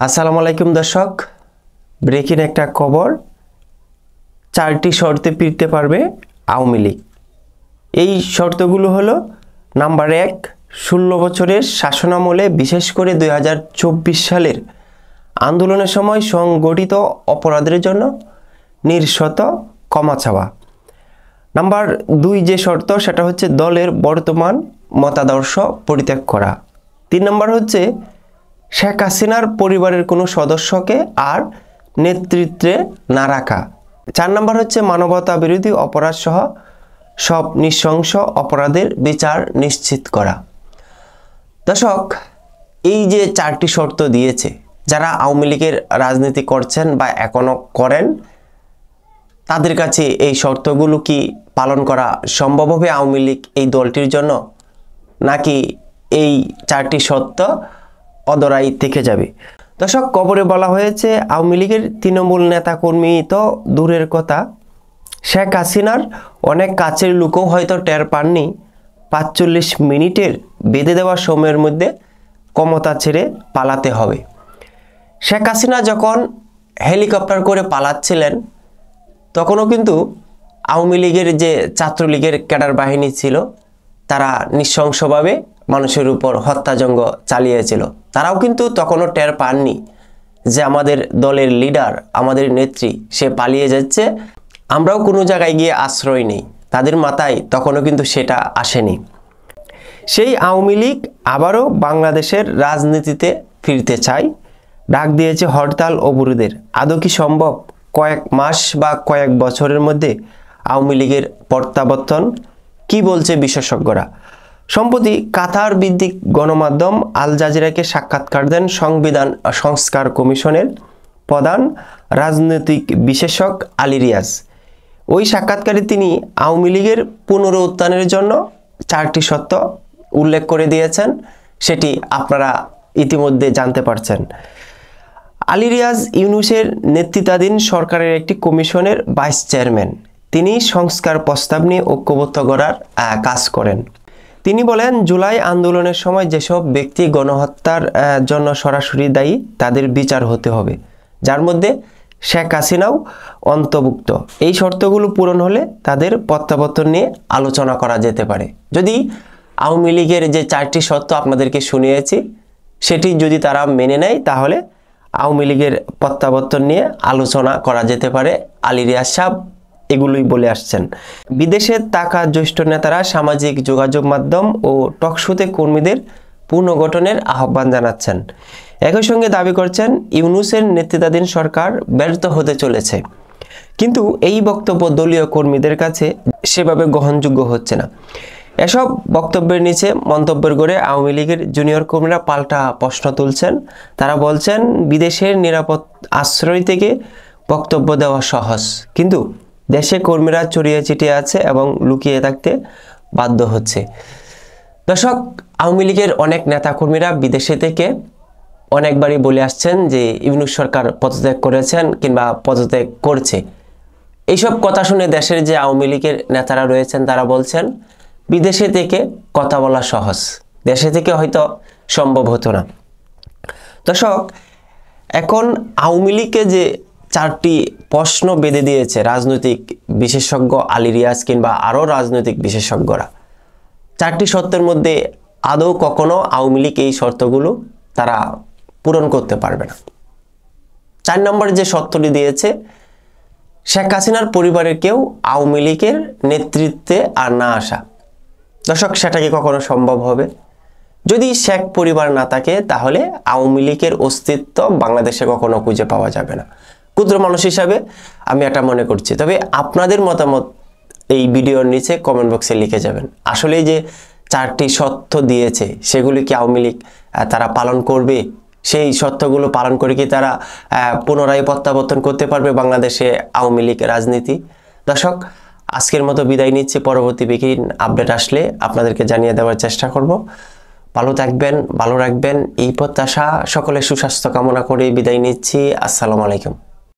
আসসালামু আলাইকুম দর্শক, ব্রেকিং একটা খবর। 4টি শর্তে ফিরতে পারবে আওয়ামী লীগ। এই শর্তগুলো হলো, নাম্বার 1, 16 বছরের শাসনামলে বিশেষ করে 2024 সালের আন্দোলনের সময় সংগঠিত অপরাধের জন্য নির্শত ক্ষমা চাওয়া। নাম্বার 2 যে শর্ত সেটা হচ্ছে দলের বর্তমান মতাদর্শ পরিত্যাগ করা। 3 নম্বর হচ্ছে শেখ হাসিনার পরিবারের কোনো সদস্যকে আর নেতৃত্বে না রাখা। 4 নম্বর হচ্ছে মানবতা বিরোধী অপরাধ সহ সব নৃশংস অপরাধের বিচার নিশ্চিত করা। দর্শক, এই যে 4টি শর্ত দিয়েছে, যারা আওয়ামী লীগের রাজনীতি করছেন বা এখনো করেন, তাদের কাছে এই শর্তগুলো কি পালন করা সম্ভব হবে আওয়ামী লীগ এই দলটির জন্য, নাকি এই 4টি শর্ত অদরাই থেকে যাবে? দর্শক, খবরে বলা হয়েছে আওয়ামী লীগের তৃণমূল নেতাকর্মী তো দূরের কথা, শেখ হাসিনার অনেক কাছের লোকও হয়তো টের পাননি 45 মিনিটের বেঁধে দেওয়া সময়ের মধ্যে ক্ষমতা ছেড়ে পালাতে হবে। শেখ হাসিনা যখন হেলিকপ্টার করে পালাচ্ছিলেন, তখনও কিন্তু আওয়ামী লীগের যে ছাত্রলীগের ক্যাডার বাহিনী ছিল, তারা নৃশংসভাবে মানুষের উপর হত্যাযজ্ঞ চালিয়েছিল। তারাও কিন্তু তখনও টের পাননি যে আমাদের দলের লিডার, আমাদের নেত্রী, সে পালিয়ে যাচ্ছে, আমরাও কোনো জায়গায় গিয়ে আশ্রয় নেই। তাদের মাথায় তখনও কিন্তু সেটা আসেনি। সেই আওয়ামী লীগ আবারও বাংলাদেশের রাজনীতিতে ফিরতে চায়, ডাক দিয়েছে হরতাল অবরোধের। আদৌ কি সম্ভব? কয়েক মাস বা কয়েক বছরের মধ্যে আওয়ামী লীগের প্রত্যাবর্তন? কি বলছে বিশেষজ্ঞরা? সম্প্রতি কাতার ভিত্তিক গণমাধ্যম আল জাজিরাকে সাক্ষাৎকার দেন সংবিধান সংস্কার কমিশনের প্রধান রাজনৈতিক বিশেষজ্ঞ আলী রিয়াজ। ওই সাক্ষাৎকারে তিনি আওয়ামী লীগের পুনরুত্থানের জন্য 4টি শর্ত উল্লেখ করে দিয়েছেন, সেটি আপনারা ইতিমধ্যে জানতে পারছেন। আলী রিয়াজ ইউনূসের নেতৃত্বাধীন সরকারের একটি কমিশনের ভাইস চেয়ারম্যান। তিনি সংস্কার প্রস্তাব নিয়ে ঐক্যবদ্ধ করার কাজ করেন। তিনি বলেন, জুলাই আন্দোলনের সময় যেসব ব্যক্তি গণহত্যার জন্য সরাসরি দায়ী, তাদের বিচার হতে হবে, যার মধ্যে শেখ হাসিনাও অন্তর্ভুক্ত। এই শর্তগুলো পূরণ হলে তাদের প্রত্যাবর্তন নিয়ে আলোচনা করা যেতে পারে। যদি আওয়ামী লীগের যে 4টি শর্ত আপনাদেরকে শুনিয়েছি, সেটি যদি তারা মেনে নেয়, তাহলে আওয়ামী লীগের প্রত্যাবর্তন নিয়ে আলোচনা করা যেতে পারে। আলী রিয়াজ সাহেব এগুলোই বলে আসছেন। বিদেশে থাকা জ্যেষ্ঠ নেতারা সামাজিক যোগাযোগ মাধ্যম ও টকশোতে কর্মীদের পুনর্গঠনের আহ্বান জানাচ্ছেন। একই সঙ্গে দাবি করছেন ইউনূসের নেতৃত্বাধীন সরকার ব্যর্থ হতে চলেছে। কিন্তু এই বক্তব্য দলীয় কর্মীদের কাছে সেভাবে গ্রহণযোগ্য হচ্ছে না। এসব বক্তব্যের নিচে মন্তব্যের করে আওয়ামী লীগের জুনিয়র কর্মীরা পাল্টা প্রশ্ন তুলছেন। তারা বলছেন, বিদেশের নিরাপদ আশ্রয় থেকে বক্তব্য দেওয়া সহজ, কিন্তু দেশে কর্মীরা ছড়িয়ে ছিটিয়ে আছে এবং লুকিয়ে থাকতে বাধ্য হচ্ছে। দর্শক, আওয়ামী লীগের অনেক নেতাকর্মীরা বিদেশে থেকে অনেকবারই বলে আসছেন যে ইউনূস সরকার পদত্যাগ করেছেন কিংবা পদত্যাগ করছে। এইসব কথা শুনে দেশের যে আওয়ামী লীগের নেতারা রয়েছেন, তারা বলছেন বিদেশে থেকে কথা বলা সহজ, দেশে থেকে হয়তো সম্ভব হতো না। দর্শক, এখন আওয়ামী লীগকে যে 4টি প্রশ্ন বেঁধে দিয়েছে রাজনৈতিক বিশেষজ্ঞ আলী রিয়াজ কিংবা আরও রাজনৈতিক বিশেষজ্ঞরা, 4টি শর্তের মধ্যে আদৌ কখনো আওয়ামী লীগ এই শর্তগুলো তারা পূরণ করতে পারবে না। 4 নম্বর যে শর্তটি দিয়েছে, শেখ হাসিনার পরিবারের কেউ আওয়ামী লীগের নেতৃত্বে আর না আসা। দর্শক, সেটা কি কখনো সম্ভব হবে? যদি শেখ পরিবার না থাকে, তাহলে আওয়ামী লীগের অস্তিত্ব বাংলাদেশে কখনো খুঁজে পাওয়া যাবে না। ক্ষুদ্র মানুষ হিসাবে আমি এটা মনে করছি। তবে আপনাদের মতামত এই ভিডিওর নিচে কমেন্ট বক্সে লিখে যাবেন। আসলে যে 4টি শর্ত দিয়েছে, সেগুলি কি আওয়ামী লীগ তারা পালন করবে? সেই শর্তগুলো পালন করে কি তারা পুনরায় প্রত্যাবর্তন করতে পারবে বাংলাদেশে আওয়ামী লীগ রাজনীতি? দর্শক, আজকের মতো বিদায় নিচ্ছি। পরবর্তী ব্রেকিং আপডেট আসলে আপনাদেরকে জানিয়ে দেওয়ার চেষ্টা করব। ভালো থাকবেন, ভালো রাখবেন, এই প্রত্যাশা, সকলের সুস্বাস্থ্য কামনা করে বিদায় নিচ্ছি। আসসালামু আলাইকুম।